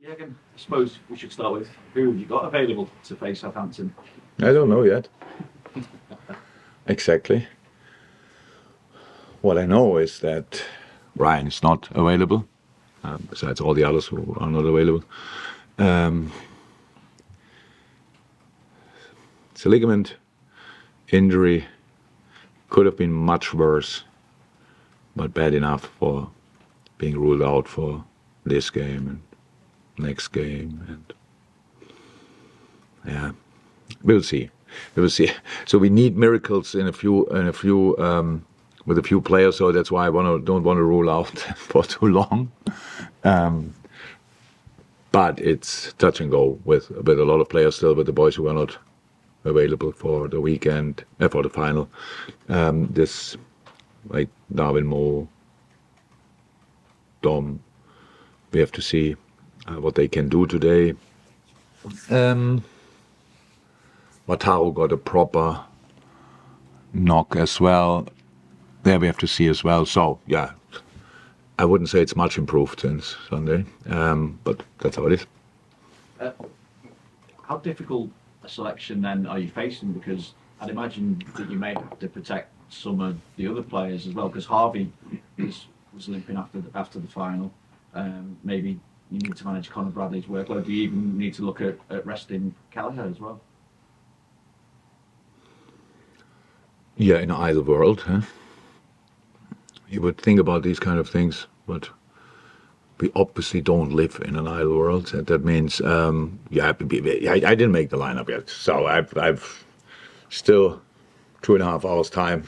Jürgen, I suppose we should start with who have you got available to face Southampton? I don't know yet. Exactly. What I know is that Ryan is not available, besides all the others who are not available. It's a ligament injury. Could have been much worse, but bad enough for being ruled out for this game and next game. And yeah, we'll see. So we need miracles in a few with a few players. So that's why I don't want to rule out for too long. But it's touch and go with a lot of players still, with the boys who are not available for the weekend, for the final. This, like Darwin, Mo, Dom, we have to see what they can do today. Wataru got a proper knock as well. There we have to see as well. So, yeah, I wouldn't say it's much improved since Sunday, but that's how it is. How difficult a selection then are you facing? Because I'd imagine that you may have to protect some of the other players as well, because Harvey was limping after the final. Maybe you need to manage Conor Bradley's workload. Do you even need to look at resting Kelleher as well? Yeah, in an ideal world, huh? You would think about these kind of things, but we obviously don't live in an ideal world. That means, I didn't make the lineup yet, so I've still 2.5 hours time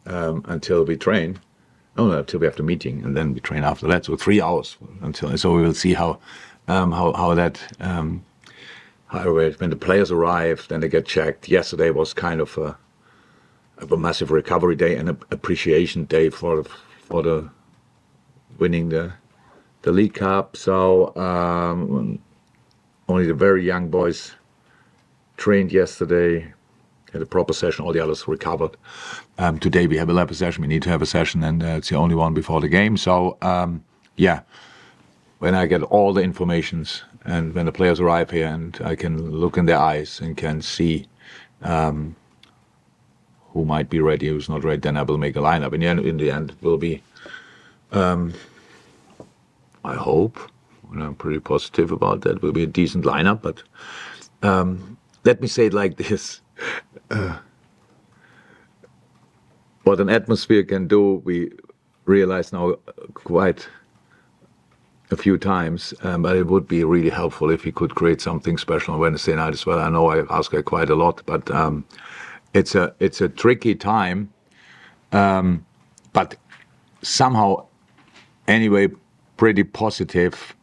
until we train. No, until we have the meeting, and then we train after that. So 3 hours until. So we will see how that. However, when the players arrive, then they get checked. Yesterday was kind of a massive recovery day and an appreciation day for the winning the League Cup. So only the very young boys trained yesterday, had a proper session. All the others recovered. Today we have a lab session. We need to have a session, and it's the only one before the game. So when I get all the informations and when the players arrive here and I can look in their eyes and can see who might be ready, who's not ready, then I will make a lineup. In the end, it will be, I hope, and I'm pretty positive about that, will be a decent lineup. But let me say it like this. What an atmosphere can do, we realize now quite a few times, but it would be really helpful if he could create something special on Wednesday night as well. I know I ask her quite a lot, but it's a tricky time, but somehow anyway pretty positive,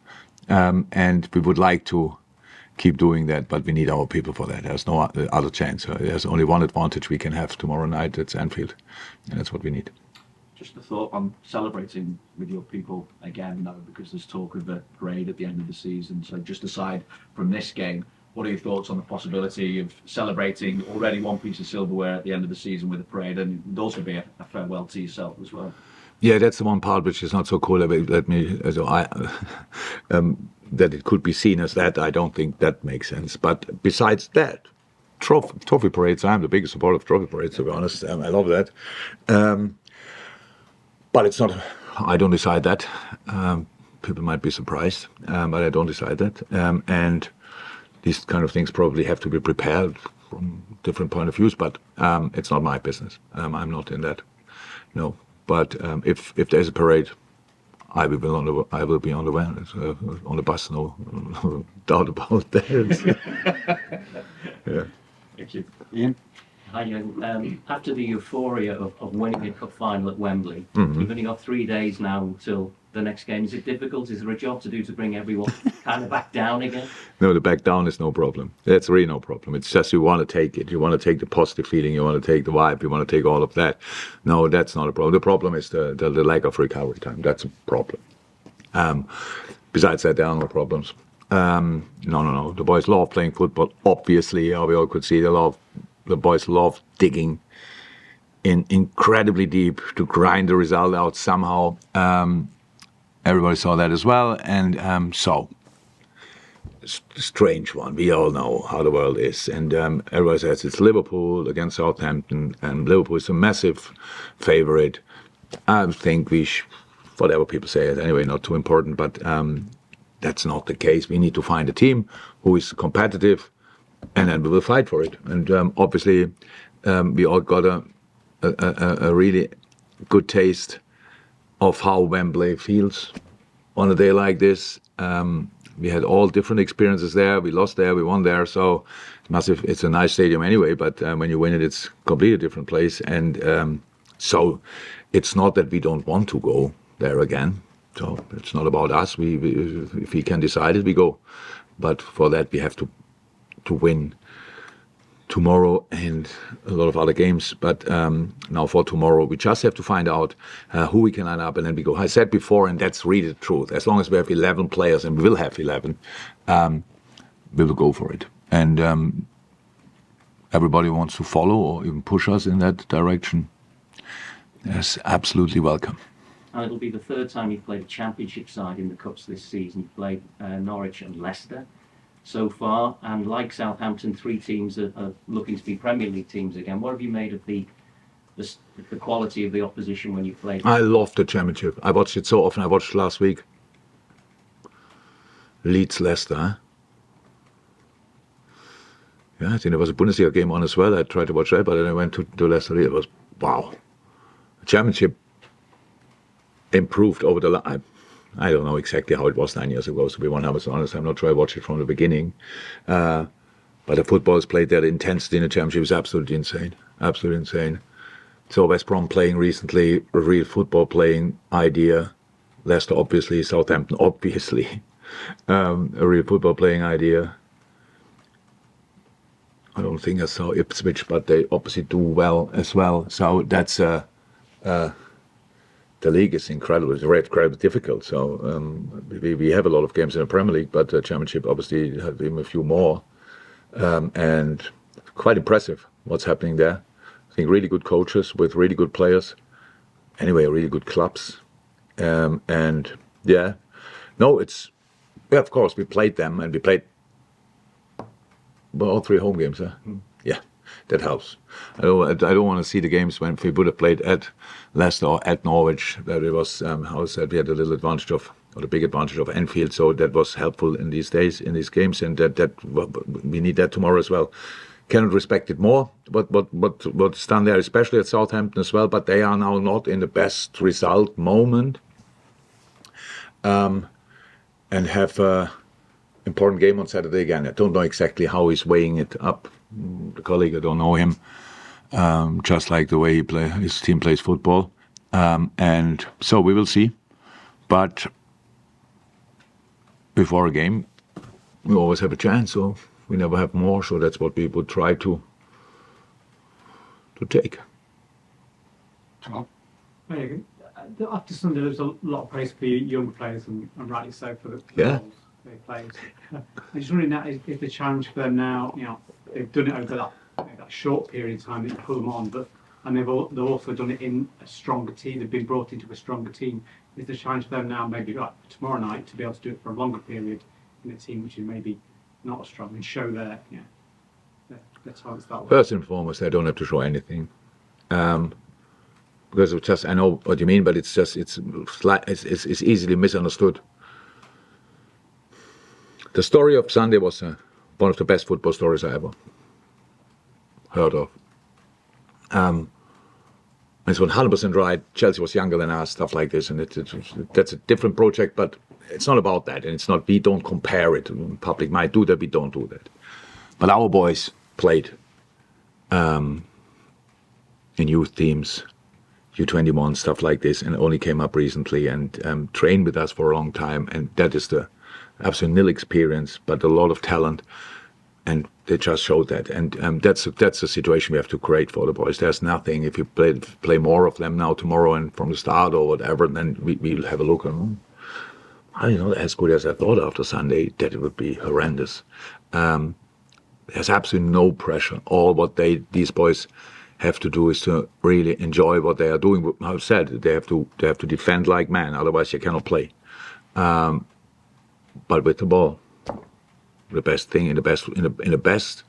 and we would like to keep doing that, but we need our people for that. There's no other chance. There's only one advantage we can have tomorrow night. It's Anfield, and that's what we need. Just a thought on celebrating with your people again, though, because there's talk of a parade at the end of the season. So just aside from this game, what are your thoughts on the possibility of celebrating already one piece of silverware at the end of the season with a parade, and it would also be a farewell to yourself as well? Yeah, that's the one part which is not so cool. That it could be seen as that, I don't think that makes sense. But besides that, trophy parades, I'm the biggest supporter of trophy parades, to be honest. I love that. But it's not, I don't decide that. People might be surprised, but I don't decide that. And these kind of things probably have to be prepared from different point of views, but it's not my business. I'm not in that, no. But if there's a parade, I will be on the van, on the bus, no doubt about that. Yeah. Thank you. Ian? Hi, Ian. After the euphoria of winning a cup final at Wembley, you've only got 3 days now until the next game. Is it difficult? Is there a job to do to bring everyone kind of back down again? No, the back down is no problem. That's really no problem. It's just you want to take it. You want to take the positive feeling. You want to take the vibe. You want to take all of that. No, that's not a problem. The problem is the lack of recovery time. That's a problem. Besides that, there are no problems. No. The boys love playing football. Obviously, we all could see the boys love digging in incredibly deep to grind the result out somehow. Everybody saw that as well, and so strange one. We all know how the world is, and everybody says it's Liverpool against Southampton, and Liverpool is a massive favorite. I think whatever people say it anyway, not too important, but that's not the case. We need to find a team who is competitive, and then we will fight for it. And obviously, we all got a really good taste of how Wembley feels on a day like this. We had all different experiences there. We lost there, we won there. So it's a nice stadium anyway, but when you win it, it's a completely different place. And so it's not that we don't want to go there again. So it's not about us. If we can decide it, we go. But for that, we have to win tomorrow and a lot of other games. But now for tomorrow, we just have to find out who we can line up, and then we go. I said before, and that's really the truth. As long as we have 11 players, and we will have 11, we will go for it. And everybody wants to follow or even push us in that direction. Yes, absolutely welcome. And it'll be the third time you've played a championship side in the Cups this season. You've played Norwich and Leicester so far, and like Southampton, 3 teams are looking to be Premier League teams again. What have you made of the quality of the opposition when you played? I love the championship. I watched it so often. I watched last week. Leeds Leicester. Huh? Yeah, I think there was a Bundesliga game on as well. I tried to watch that, but then I went to Leicester. It was wow. The championship improved over the line. I don't know exactly how it was 9 years ago, to be 100% honest. I'm not sure I watched it from the beginning. But the football is played there. The intensity in the championship is absolutely insane. Absolutely insane. So West Brom playing recently, a real football playing idea. Leicester obviously, Southampton obviously, a real football playing idea. I don't think I saw Ipswich, but they obviously do well as well. So that's the league is incredible. It's incredibly difficult. So we have a lot of games in the Premier League, but the Championship obviously has even a few more. And quite impressive what's happening there. I think really good coaches with really good players. Anyway, really good clubs. And yeah, no, of course, we played them, and we played all 3 home games. Huh? Yeah. That helps. I don't want to see the games when we would have played at Leicester or at Norwich. That it was, how I said, we had a little advantage of, or the big advantage of Anfield. So that was helpful in these days, in these games, and that we need that tomorrow as well. Cannot respect it more. What's done there, especially at Southampton as well. But they are now not in the best result moment, and have an important game on Saturday again. I don't know exactly how he's weighing it up. The colleague, I don't know him, just like the way his team plays football. And so we will see. But before a game, we always have a chance, so we never have more. So that's what we would try to take. Well, after Sunday, there was a lot of praise for young players, and rightly so for the roles they played. I'm just wondering that if the challenge for them now, they've done it over that short period of time that you pull them on, and they've also done it in a stronger team. They've been brought into a stronger team. Is the challenge for them now maybe for tomorrow night to be able to do it for a longer period in a team which is maybe not as strong and show their talents that way? First and foremost, they don't have to show anything. Because it's just, I know what you mean, but it's easily misunderstood. The story of Sunday was one of the best football stories I ever heard of. It's 100% right. Chelsea was younger than us, stuff like this, and that's a different project. But it's not about that, and it's not. We don't compare it. The public might do that. We don't do that. But our boys played in youth teams, U21, stuff like this, and only came up recently and trained with us for a long time, and that is the absolute nil experience, but a lot of talent, and they just showed that. And that's a situation we have to create for the boys. There's nothing. If you play more of them now tomorrow and from the start or whatever, then we'll have a look. And I don't know, as good as I thought after Sunday, that it would be horrendous. There's absolutely no pressure. All what these boys have to do is to really enjoy what they are doing. I've said they have to defend like men, otherwise you cannot play. but with the ball. The best thing in the best.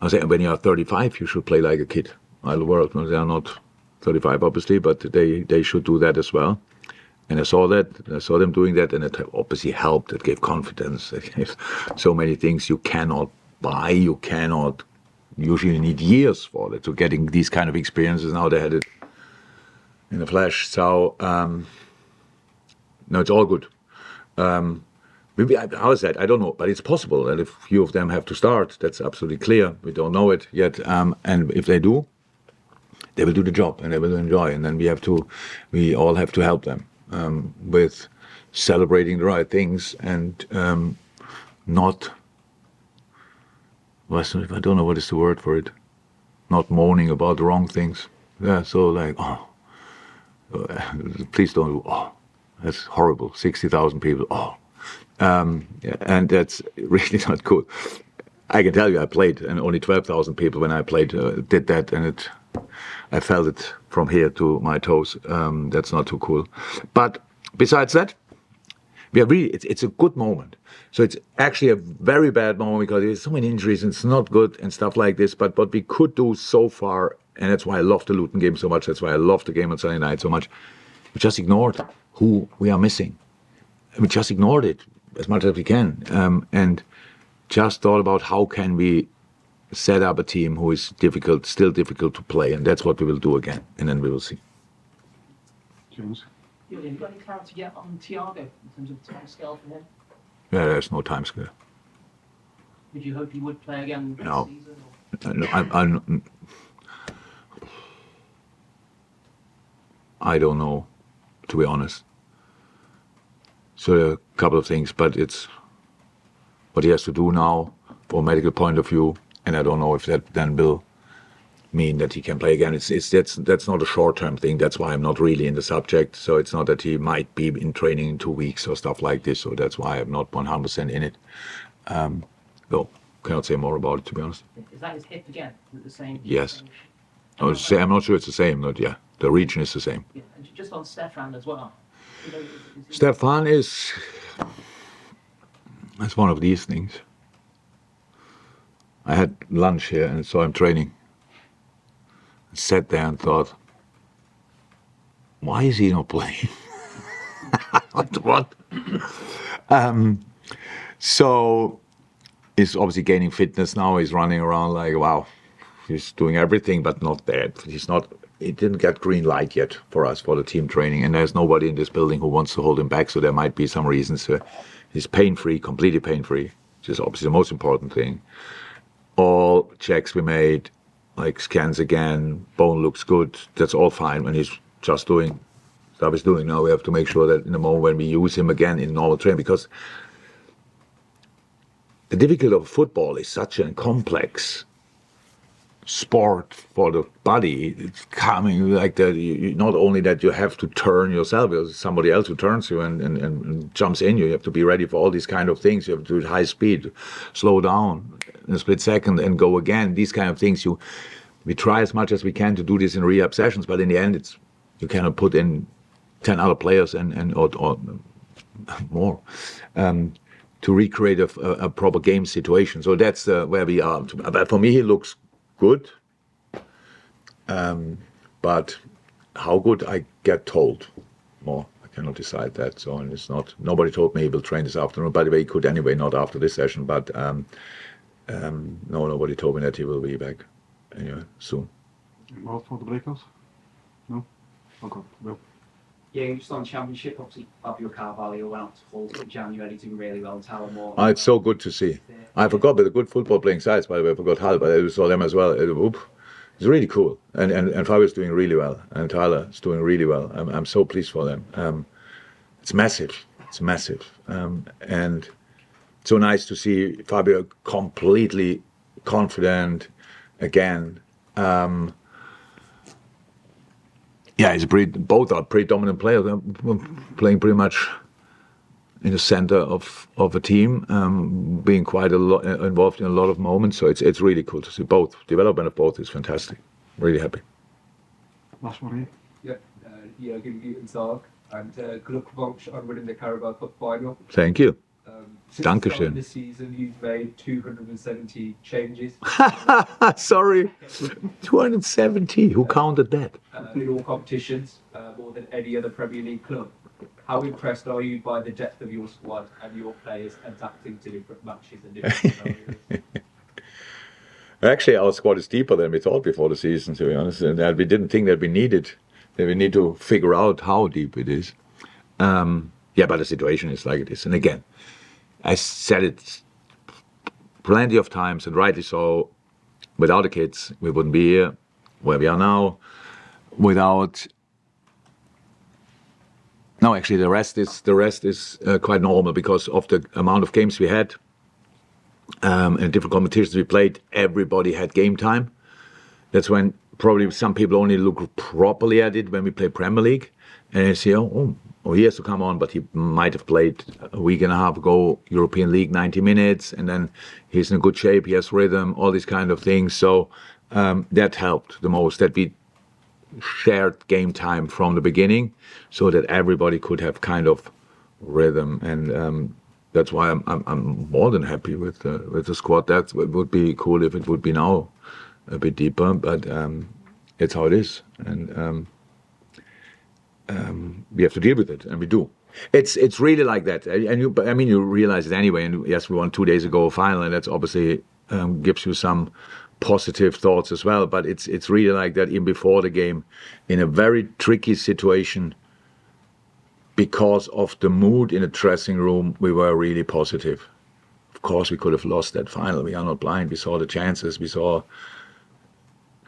I say when you are 35, you should play like a kid. Ideal world. No, they are not 35, obviously, but they should do that as well. And I saw that. I saw them doing that, and it obviously helped. It gave confidence. It gave so many things you cannot buy. You cannot. Usually need years for it to getting these kind of experiences. Now they had it in the flesh. So no, it's all good. Maybe how is that? I don't know, but it's possible that if a few of them have to start, that's absolutely clear. We don't know it yet, and if they do, they will do the job and they will enjoy. And then we all have to help them with celebrating the right things and not. I don't know what is the word for it. Not moaning about the wrong things. Yeah, so like, please don't do. Oh, that's horrible. 60,000 people. Oh. Yeah, and that's really not good. I can tell you, I played, and only 12,000 people when I played did that, and I felt it from here to my toes. That's not too cool. But besides that, we are really. It's a good moment. So it's actually a very bad moment because there's so many injuries and it's not good and stuff like this. But what we could do so far, and that's why I love the Luton game so much. That's why I love the game on Sunday night so much. We just ignored who we are missing. We just ignored it as much as we can, and just thought about how can we set up a team who is still difficult to play, and that's what we will do again, and then we will see. James? Yeah, have you got any clarity yet on Thiago in terms of time scale for him? Yeah, there's no time scale. Would you hope he would play again next No. season? I don't know, to be honest. So there are a couple of things, but it's what he has to do now from a medical point of view, and I don't know if that then will mean that he can play again. That's not a short-term thing. That's why I'm not really in the subject. So it's not that he might be in training in 2 weeks or stuff like this. So that's why I'm not 100% in it. No, cannot say more about it, to be honest. Is that his hip again? Is it the same? Yes. I'm not sure it's the same, but yeah, the region is the same. Yeah, and just on Stefan as well. You know, is he- Stefan is one of these things. I had lunch here and saw him training. I sat there and thought, why is he not playing? What? So he's obviously gaining fitness now. He's running around like, wow, he's doing everything, but not that. He didn't get green light yet for us for the team training, and there's nobody in this building who wants to hold him back. So there might be some reasons. He's pain-free, completely pain-free, which is obviously the most important thing. All checks we made, like scans again, bone looks good. That's all fine when he's just doing stuff he's doing. Now we have to make sure that in the moment when we use him again in normal training, because the difficulty of football is such a complex sport for the body. It's coming like that. Not only that you have to turn yourself, there's somebody else who turns you and jumps in you. You have to be ready for all these kind of things. You have to do it high speed, slow down in a split second and go again. These kind of things. We try as much as we can to do this in rehab sessions, but in the end, you cannot put in 10 other players or more to recreate a proper game situation. So that's where we are. But for me, he looks good, but how good I get told more. I cannot decide that. So and it's not. Nobody told me he will train this afternoon. By the way, he could anyway, not after this session. But no, nobody told me that he will be back anyway soon. What for the breakouts? No? Okay, well. Yeah, just on Championship, obviously Fabio Carvalho went out to Hull in January, doing really well, and Talamore. It's so good to see. I forgot, but the good football playing sides, by the way. I forgot Hull, but I saw them as well. It's really cool. And Fabio's doing really well. And Tyler is doing really well. I'm so pleased for them. It's massive. It's massive. And so nice to see Fabio completely confident again. Yeah, both are pretty dominant players. Playing pretty much in the center of a team, being quite a lot involved in a lot of moments. So it's really cool to see both. Development of both is fantastic. Really happy. Last one here. Yeah, Jürgen, guten Tag. and Glückwunsch on winning the Carabao Cup final. Thank you. Since the start Dankeschön. of the season, you've made 270 changes. Sorry. 270. Who counted that? In all competitions, more than any other Premier League club. How impressed are you by the depth of your squad and your players adapting to different matches and different scenarios? Actually, our squad is deeper than we thought before the season, to be honest. And we didn't think that we need to figure out how deep it is. Yeah, but the situation is like it is. And again, I said it plenty of times, and rightly so, without the kids, we wouldn't be here where we are now. No, actually, the rest is quite normal because of the amount of games we had. In different competitions we played, everybody had game time. That's when probably some people only look properly at it when we play Premier League. And they say, oh, he has to come on, but he might have played a week and a half ago, European League, 90 minutes, and then he's in good shape, he has rhythm, all these kind of things. So that helped the most, that we shared game time from the beginning so that everybody could have kind of rhythm. And that's why I'm more than happy with the squad. That would be cool if it would be now a bit deeper, but it's how it is. And we have to deal with it, and we do. It's really like that, and you realize it anyway. And yes, we won 2 days ago a final, and that's obviously gives you some positive thoughts as well. But it's really like that even before the game, in a very tricky situation. Because of the mood in the dressing room, we were really positive. Of course, we could have lost that final. We are not blind. We saw the chances. We saw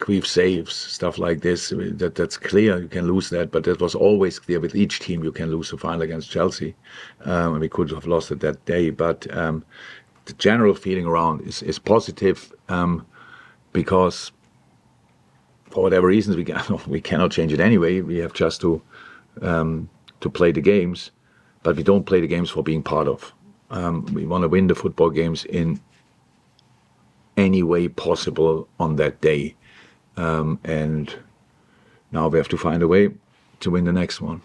Queef saves, stuff like this. That's clear. You can lose that, but that was always clear with each team. You can lose the final against Chelsea, and we could have lost it that day. But the general feeling around is positive because for whatever reasons we cannot change it anyway. We have just to play the games, but we don't play the games for being part of. We want to win the football games in any way possible on that day. And now we have to find a way to win the next one.